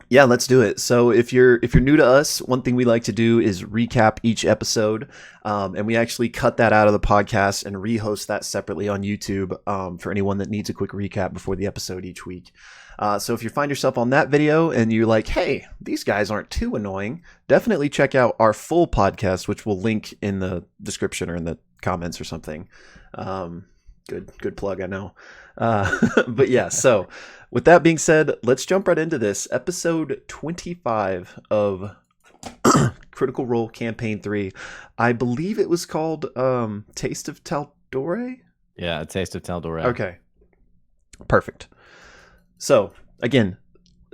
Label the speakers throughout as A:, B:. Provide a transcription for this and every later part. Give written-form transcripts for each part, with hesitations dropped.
A: Yeah, let's do it. So if you're new to us, one thing we like to do is recap each episode, and we actually cut that out of the podcast and rehost that separately on YouTube for anyone that needs a quick recap before the episode each week. So if you find yourself on that video and you're like, "Hey, these guys aren't too annoying," definitely check out our full podcast, which we'll link in the description or in the comments or something. Good plug, I know. But yeah, so with that being said, let's jump right into this. Episode 25 of Critical Role Campaign 3. I believe it was called Taste of Tal'Dorei?
B: Yeah, a taste of Tal'Dorei.
A: Okay, perfect. So, again,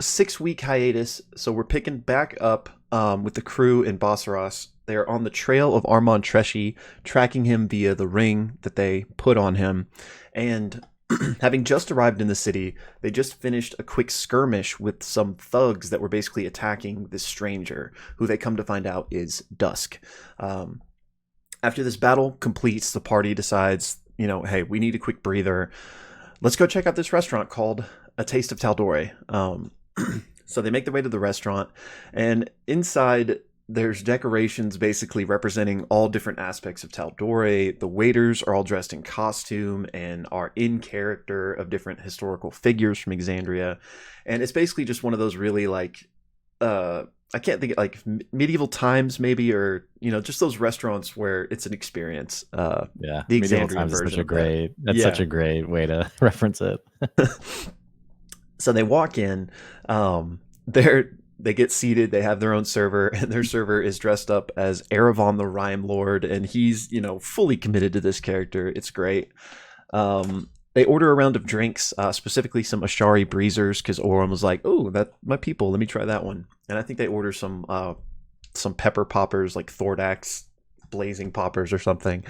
A: 6-week hiatus. So we're picking back up with the crew in Bosseros. They're on the trail of Armand Treshy, tracking him via the ring that they put on him. And having just arrived in the city, they just finished a quick skirmish with some thugs that were basically attacking this stranger, who they come to find out is Dusk. After this battle completes, the party decides, hey, we need a quick breather. Let's go check out this restaurant called A Taste of Tal'Dorei. So they make their way to the restaurant, and inside there's decorations basically representing all different aspects of Tal'Dorei. The waiters are all dressed in costume and are in character of different historical figures from Exandria. And it's basically just one of those really I can't think like medieval times maybe, or just those restaurants where it's an experience.
B: Yeah,
A: the
B: medieval
A: Exandrian
B: times is
A: version.
B: that's such a great way to reference it.
A: So they walk in, they get seated, they have their own server, and their server is dressed up as Erevan the Rhyme Lord, and he's, fully committed to this character. It's great. They order a round of drinks, specifically some Ashari Breezers, because Oram was like, "Oh, that's my people, let me try that one." And I think they order some pepper poppers, like Thordax blazing poppers or something.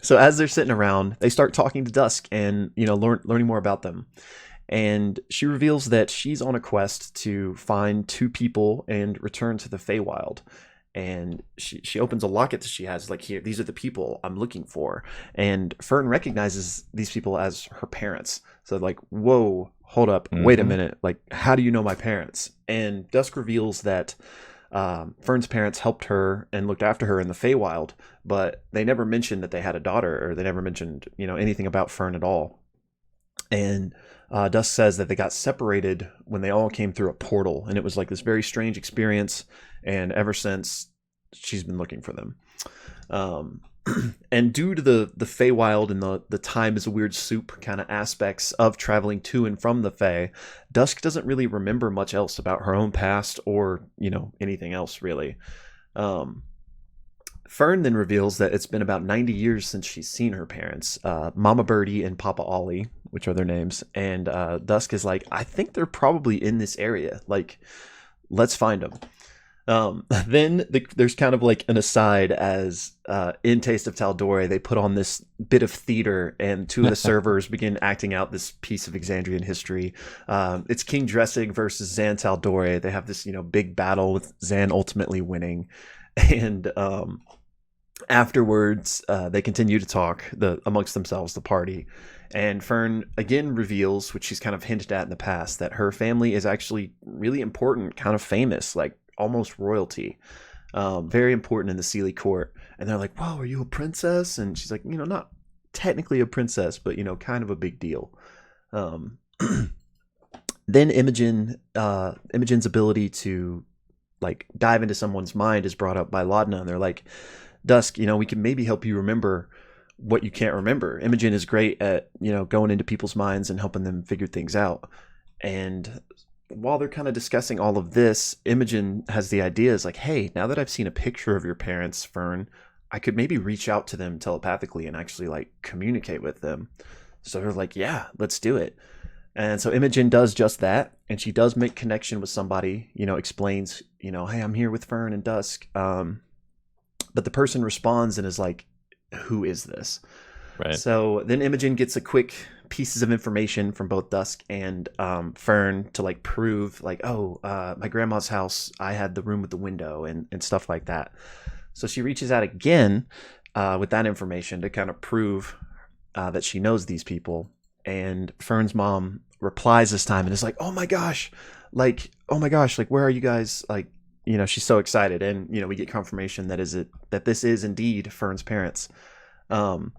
A: So as they're sitting around, they start talking to Dusk and learning more about them. And she reveals that she's on a quest to find 2 people and return to the Feywild. And she opens a locket that she has, like, here, these are the people I'm looking for. And Fern recognizes these people as her parents. So like, whoa, hold up, wait a minute. Like, how do you know my parents? And Dusk reveals that Fern's parents helped her and looked after her in the Feywild, but they never mentioned that they had a daughter, or they never mentioned, anything about Fern at all. And Dusk says that they got separated when they all came through a portal, and it was like this very strange experience, and ever since she's been looking for them. And due to the Feywild and the time is a weird soup kind of aspects of traveling to and from the Fey, Dusk doesn't really remember much else about her own past or, anything else really. Fern then reveals that it's been about 90 years since she's seen her parents, Mama Birdie and Papa Ollie, which are their names. And Dusk is like, I think they're probably in this area. Like, let's find them. Then there's kind of like an aside as in Taste of Tal'Dorei, they put on this bit of theater, and 2 of the servers begin acting out this piece of Exandrian history. It's King Dressing versus Zan Tal'Dorei. They have this, big battle with Zan ultimately winning. And afterwards, they continue to talk amongst themselves, the party. And Fern again reveals, which she's kind of hinted at in the past, that her family is actually really important, kind of famous, like almost royalty. Very important in the Sealy court. And they're like, "Whoa, are you a princess?" And she's like, not technically a princess, but, kind of a big deal. Then Imogen's ability to like dive into someone's mind is brought up by Laudna, and they're like, "Dusk, we can maybe help you remember what you can't remember." Imogen is great at, going into people's minds and helping them figure things out. And while they're kind of discussing all of this, Imogen has the idea, is like, "Hey, now that I've seen a picture of your parents, Fern, I could maybe reach out to them telepathically and actually like communicate with them." So they're like, "Yeah, let's do it." And so Imogen does just that, and she does make connection with somebody, explains, "Hey, I'm here with Fern and Dusk." But the person responds and is like, "Who is this?"
B: Right.
A: So then Imogen gets a quick pieces of information from both Dusk and Fern to like prove like, my grandma's house, I had the room with the window and stuff like that. So she reaches out again with that information to kind of prove that she knows these people. And Fern's mom replies this time and is like, "Oh my gosh, like, oh my gosh, like, where are you guys? Like, she's so excited, and we get confirmation that this is indeed Fern's parents. Um,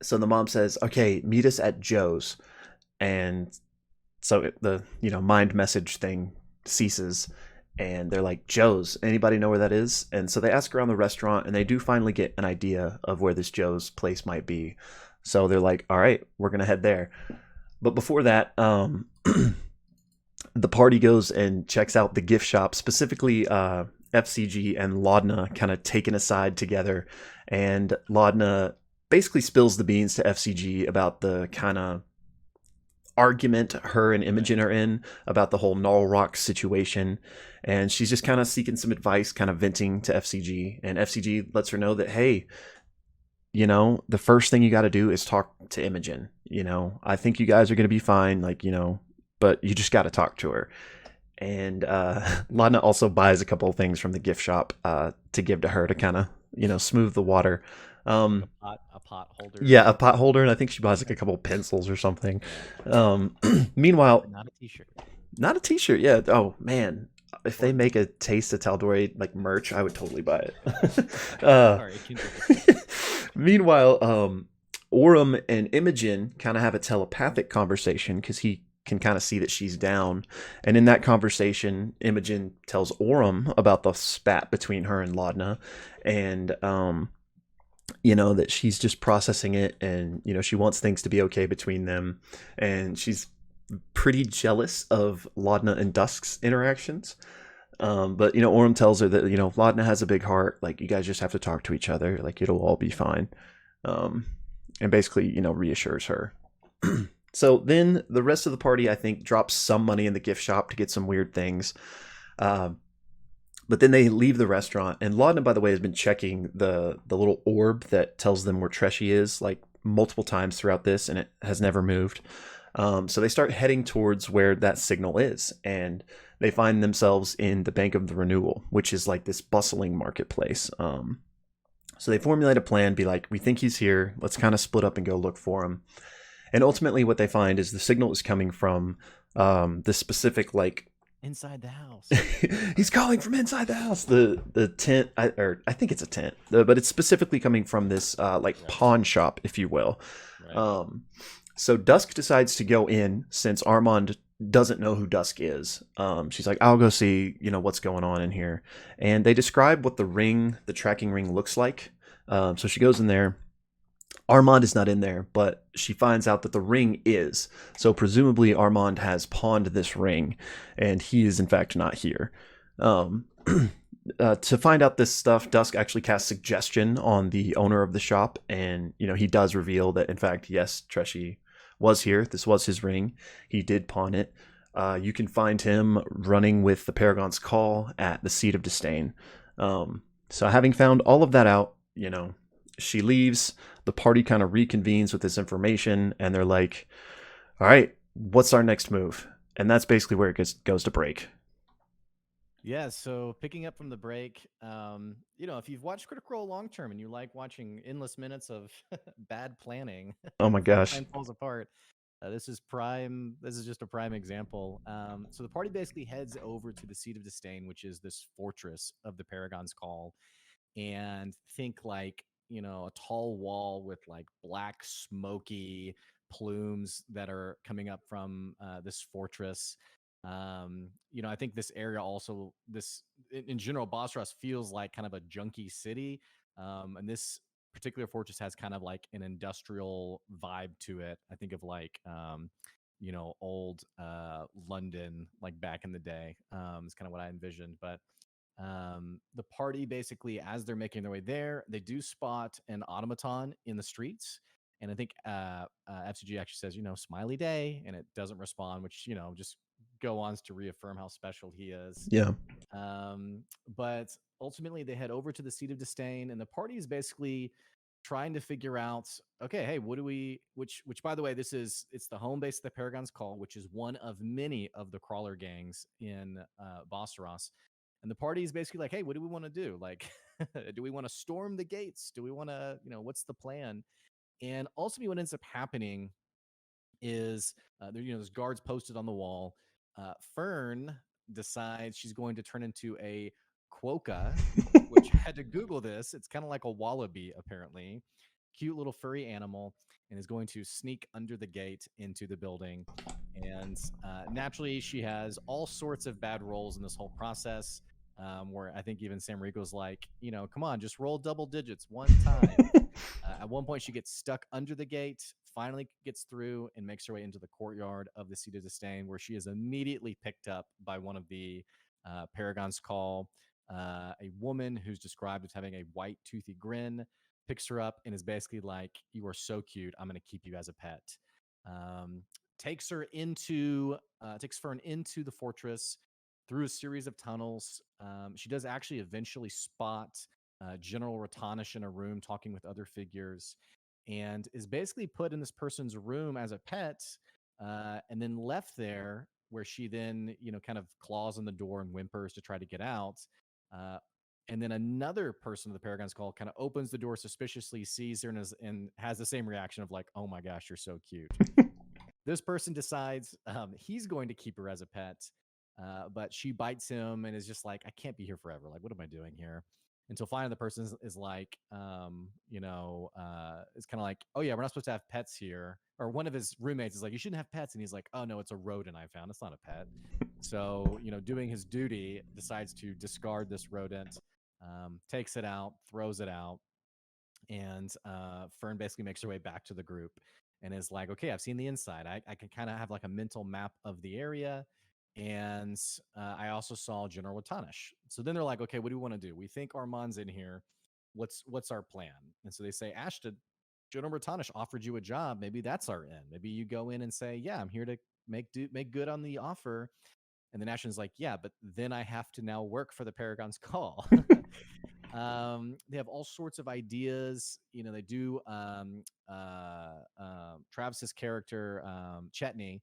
A: so the mom says, "Okay, meet us at Joe's," and so the mind message thing ceases, and they're like, "Joe's, anybody know where that is?" And so they ask around the restaurant, and they do finally get an idea of where this Joe's place might be. So they're like, "All right, we're gonna head there." But before that, the party goes and checks out the gift shop, specifically FCG and Laudna kind of taken aside together, and Laudna basically spills the beans to FCG about the kind of argument her and Imogen are in about the whole Null Rock situation. And she's just kind of seeking some advice, kind of venting to FCG. And FCG lets her know that, hey, the first thing you got to do is talk to Imogen. I think you guys are going to be fine, like, but you just got to talk to her. And Lana also buys a couple of things from the gift shop to give to her to kind of, smooth the water.
B: Like
A: Um,
B: a pot holder.
A: yeah, a pot holder, and I think she buys like a couple of pencils or something.
B: Yeah.
A: Um, meanwhile,
B: But not a t-shirt.
A: not a T-shirt. Yeah. Oh man, if they
B: Or
A: make a Taste of Tal'Dorei like merch, I would totally buy it. uh,
B: sorry, continue.
A: meanwhile, Orem and Imogen kind of have a telepathic conversation because he can kind of see that she's down, and in that conversation, Imogen tells Orem about the spat between her and Laudna, and that she's just processing it, and she wants things to be okay between them, and she's pretty jealous of Laudna and Dusk's interactions. But Orem tells her that Laudna has a big heart. Like, you guys just have to talk to each other. Like, it'll all be fine. Um, and basically, reassures her. So then the rest of the party, I think, drops some money in the gift shop to get some weird things. Uh, but then they leave the restaurant, and Laudna, by the way, has been checking the little orb that tells them where Treshy is, like, multiple times throughout this, and it has never moved. So they start heading towards where that signal is, and they find themselves in the Bank of the Renewal, which is like this bustling marketplace. So they formulate a plan, be like, we think he's here. Let's kind of split up and go look for him. And ultimately, what they find is the signal is coming from this specific, like,
B: Inside the house.
A: he's calling from inside the house. The tent, I think it's a tent, but it's specifically coming from this like
B: Right.
A: pawn shop, if you will.
B: Right.
A: So Dusk decides to go in since Armand doesn't know who Dusk is. She's like, I'll go see, what's going on in here. And they describe what the tracking ring looks like. So she goes in there. Armand is not in there, but she finds out that the ring is. So presumably Armand has pawned this ring, and he is in fact not here. Um, to find out this stuff, Dusk actually casts suggestion on the owner of the shop, and he does reveal that in fact, yes, Treshy was here. This was his ring. He did pawn it. You can find him running with the Paragon's Call at the Seat of Disdain. So having found all of that out, she leaves. The party kind of reconvenes with this information, and they're like, all right, what's our next move? And that's basically where it goes to break.
B: Yeah, so picking up from the break, if you've watched Critical Role long term and you like watching endless minutes of bad planning
A: Oh my
B: before the
A: gosh.
B: plan falls apart, this is prime. This is just a prime example. So the party basically heads over to the Seat of Disdain, which is this fortress of the Paragon's Call, and think like a tall wall with like black smoky plumes that are coming up from this fortress. I think this area also this in general, Bosros feels like kind of a junky city, and this particular fortress has kind of like an industrial vibe to it. I think of like old London, like back in the day. Is kind of what I envisioned. But the party basically, as they're making their way there, they do spot an automaton in the streets. And I think FCG actually says, smiley day, and it doesn't respond, which, just go on to reaffirm how special he is.
A: Yeah.
B: But ultimately, they head over to the Seat of Disdain, and the party is basically trying to figure out, okay, hey, what do we? Which by the way, it's the home base of the Paragon's Call, which is one of many of the crawler gangs in Bosseros. And the party is basically like, hey, what do we want to do? Like, do we want to storm the gates? Do we want to, what's the plan? And ultimately, what ends up happening is there's guards posted on the wall. Fern decides she's going to turn into a quokka, which I had to Google this. It's kind of like a wallaby, apparently. Cute little furry animal, and is going to sneak under the gate into the building. And naturally, she has all sorts of bad rolls in this whole process. Where I think even Sam Rico's like, come on, just roll double digits one time. At one point, she gets stuck under the gate, finally gets through, and makes her way into the courtyard of the Seat of Disdain, where she is immediately picked up by one of the Paragon's Call. A woman who's described as having a white, toothy grin picks her up and is basically like, "You are so cute. I'm going to keep you as a pet." Um, takes Fern into the fortress through a series of tunnels. She does actually eventually spot General Ratanish in a room talking with other figures, and is basically put in this person's room as a pet, and then left there, where she then, kind of claws on the door and whimpers to try to get out. Uh, and then another person of the Paragon's Call kind of opens the door suspiciously, sees her, and has the same reaction of like, "Oh my gosh, you're so cute." This person decides he's going to keep her as a pet, but she bites him and is just like, "I can't be here forever. Like, what am I doing here?" Until finally the person is like, it's kind of like, "Oh yeah, we're not supposed to have pets here." Or one of his roommates is like, "You shouldn't have pets," and he's like, "Oh no, it's a rodent I found. It's not a pet." So, doing his duty, decides to discard this rodent, takes it out, throws it out, and Fern basically makes her way back to the group and is like, "Okay, I've seen the inside. I can kind of have like a mental map of the area, and I also saw General Watanish." So then they're like, "Okay, what do we want to do? We think Armand's in here. What's our plan?" And so they say, "Ashton, General Watanish offered you a job. Maybe that's our end. Maybe you go in and say, 'Yeah, I'm here to make good on the offer.'" And then Ashton's like, "Yeah, but then I have to now work for the Paragon's Call." They have all sorts of ideas. They do. Travis's character, Chetney,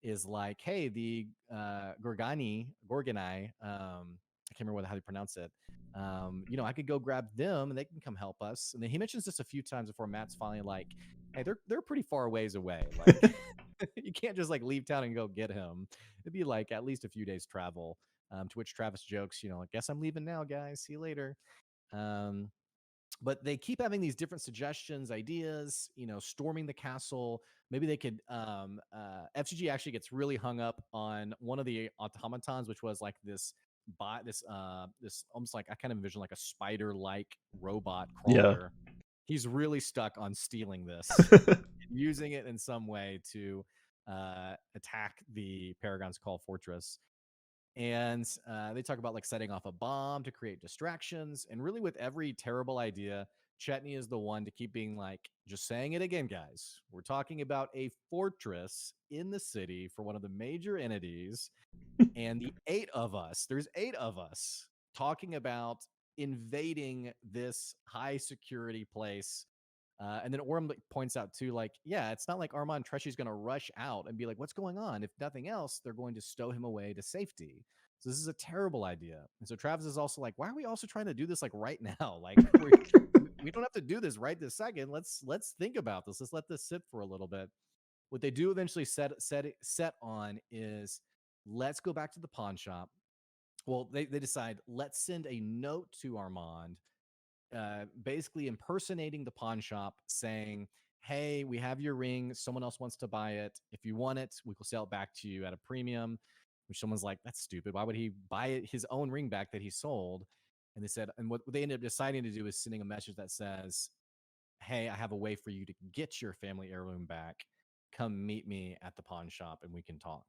B: is like, "Hey, the Gorgani, I can't remember how they pronounce it. I could go grab them and they can come help us." And then he mentions this a few times before Matt's finally like, "Hey, they're pretty far ways away. Like, you can't just like leave town and go get him. It'd be like at least a few days travel." To which Travis jokes, "I guess I'm leaving now, guys. See you later." Um, but they keep having these different suggestions, ideas, storming the castle. Maybe they could. FGG actually gets really hung up on one of the automatons, which was like this almost like, I kind of envision like a spider-like robot
A: Yeah.
B: crawler. He's really stuck on stealing this, using it in some way to attack the Paragon's Call fortress. And they talk about like setting off a bomb to create distractions. And really, with every terrible idea, Chetney is the one to keep being like, "Just saying it again, guys. We're talking about a fortress in the city for one of the major entities, and there's 8 of us talking about invading this high security place." And then Orm points out too, like, "Yeah, it's not like Armand Treshy's going to rush out and be like, 'What's going on?' If nothing else, they're going to stow him away to safety. So this is a terrible idea." And so Travis is also like, "Why are we also trying to do this like right now? Like, we don't have to do this right this second. Let's think about this. Let's let this sit for a little bit." What they do eventually set on is, let's go back to the pawn shop. Well, they decide, let's send a note to Armand, basically impersonating the pawn shop, saying, "Hey, we have your ring. Someone else wants to buy it. If you want it, we will sell it back to you at a premium." Which someone's like, "That's stupid. Why would he buy his own ring back that he sold?" And they said, and what they ended up deciding to do is sending a message that says, "Hey, I have a way for you to get your family heirloom back. Come meet me at the pawn shop and we can talk."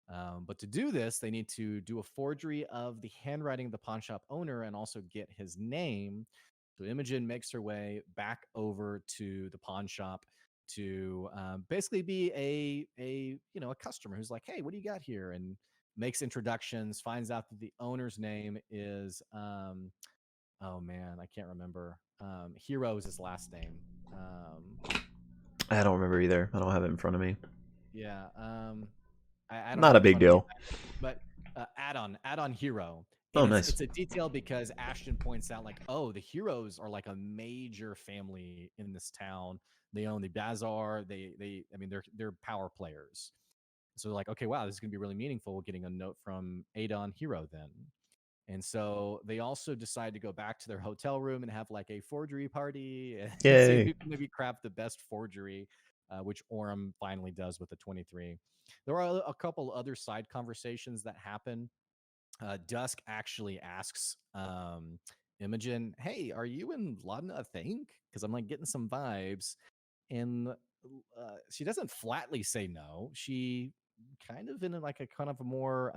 B: But to do this, they need to do a forgery of the handwriting of the pawn shop owner and also get his name. So Imogen makes her way back over to the pawn shop to basically be a customer who's like, "Hey, what do you got here?" And makes introductions. Finds out that the owner's name is oh man, I can't remember. Hero is his last name.
A: I don't remember either. I don't have it in front of me.
B: Yeah. I don't
A: Not
B: have
A: a
B: it in
A: big
B: front of me,
A: deal.
B: but add-on hero, and
A: Oh,
B: it's
A: nice.
B: it's a detail because Ashton points out like, "Oh, the heroes are like a major family in this town. They own the bazaar. I mean, they're power players." So they're like, okay, wow, this is going to be really meaningful. Getting a note from Adon Hero then. And so they also decide to go back to their hotel room and have like a forgery party and see
A: Yay.
B: who can maybe craft the best forgery, which Orem finally does with the 23. There are a couple other side conversations that happen. Dusk actually asks Imogen, "Hey, are you and Laudna a thing? Because I'm like getting some vibes." And she doesn't flatly say no. She kind of in like a kind of a more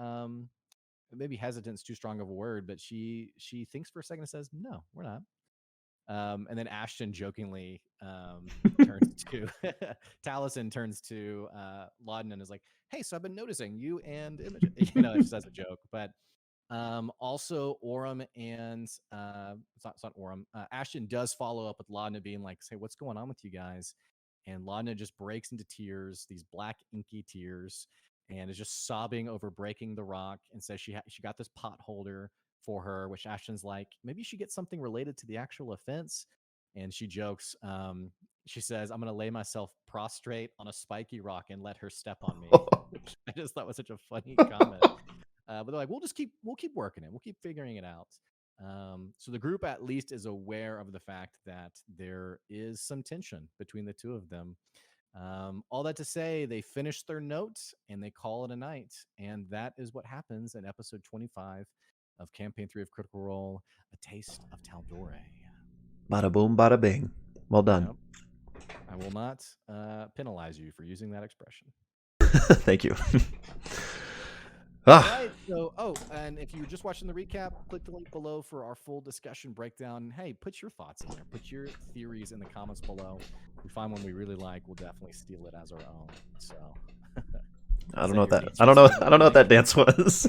B: maybe hesitant's too strong of a word, but she thinks for a second and says, "No, we're not." And then Ashton jokingly turns to Taliesin turns to Lauden and is like, "Hey, so I've been noticing you and Imogen," just as a joke. But also Orem and it's not Orem. Ashton does follow up with Laudna being like, "Hey, what's going on with you guys?" And Laudna just breaks into tears, these black inky tears, and is just sobbing over breaking the rock, and says she got this pot holder for her, which Ashton's like, maybe you should get something related to the actual offense. And she jokes, she says, "I'm gonna lay myself prostrate on a spiky rock and let her step on me," which I just thought was such a funny comment. But they're like, we'll keep working it. We'll keep figuring it out. So the group at least is aware of the fact that there is some tension between the two of them. All that to say, they finish their notes and they call it a night. And that is what happens in episode 25 of Campaign 3 of Critical Role, A Taste of Tal'Dorei.
A: Bada boom, bada bing. Well done.
B: Yep. I will not penalize you for using that expression.
A: Thank you.
B: All right. So, and if you're just watching the recap, click the link below for our full discussion breakdown. Hey, put your thoughts in there. Put your theories in the comments below. If we find one we really like, we'll definitely steal it as our own. So,
A: I don't know what that dance was.